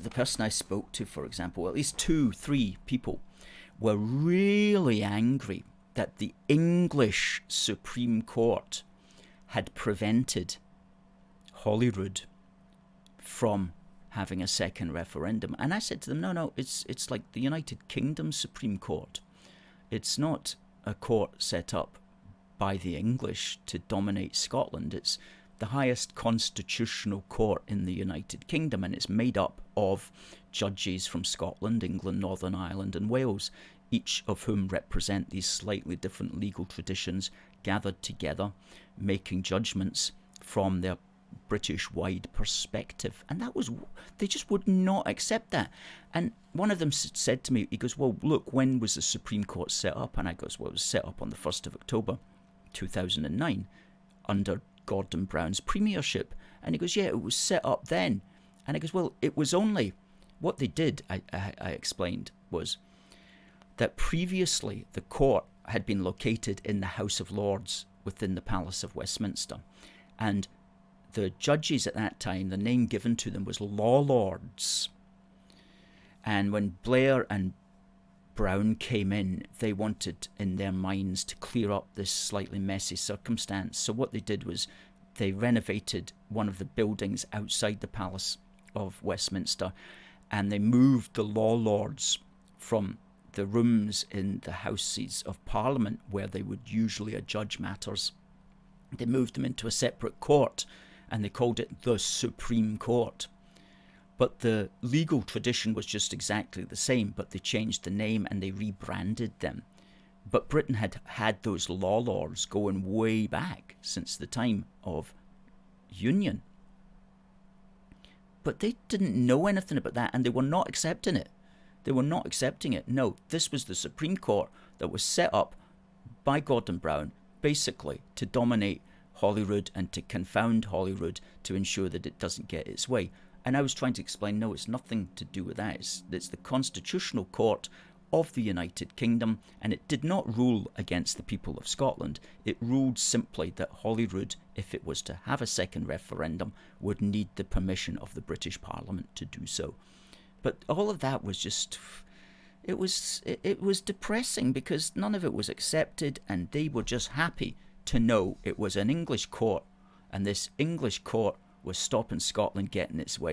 the person I spoke to, for example, at least 2-3 people, were really angry that the English Supreme Court had prevented Holyrood from having a second referendum. And I said to them, no, it's like the United Kingdom Supreme Court. It's not a court set up by the English to dominate Scotland. It's the highest constitutional court in the United Kingdom, and it's made up of judges from Scotland, England, Northern Ireland and Wales, each of whom represent these slightly different legal traditions gathered together, making judgments from their British-wide perspective. And they just would not accept that. And one of them said to me, he goes, well, look, when was the Supreme Court set up? And I goes, well, it was set up on the 1st of October 2009 under Gordon Brown's premiership. And he goes, yeah, it was set up then. And I goes, well, it was only, what they did, I explained, was that previously the court had been located in the House of Lords within the Palace of Westminster. And the judges at that time, the name given to them was Law Lords. And when Blair and Brown came in, they wanted in their minds to clear up this slightly messy circumstance. So what they did was they renovated one of the buildings outside the Palace of Westminster, and they moved the Law Lords from the rooms in the Houses of Parliament where they would usually adjudge matters. They moved them into a separate court, and they called it the Supreme Court. But the legal tradition was just exactly the same, but they changed the name and they rebranded them. But Britain had had those law lords going way back since the time of Union. But they didn't know anything about that, and they were not accepting it. They were not accepting it. No, this was the Supreme Court that was set up by Gordon Brown, basically to dominate Holyrood and to confound Holyrood to ensure that it doesn't get its way. And I was trying to explain, no, it's nothing to do with that. It's the Constitutional Court of the United Kingdom, and it did not rule against the people of Scotland. It ruled simply that Holyrood, if it was to have a second referendum, would need the permission of the British Parliament to do so. But all of that was just, it was depressing because none of it was accepted, and they were just happy to know it was an English court, and this English court was stopping Scotland getting its way.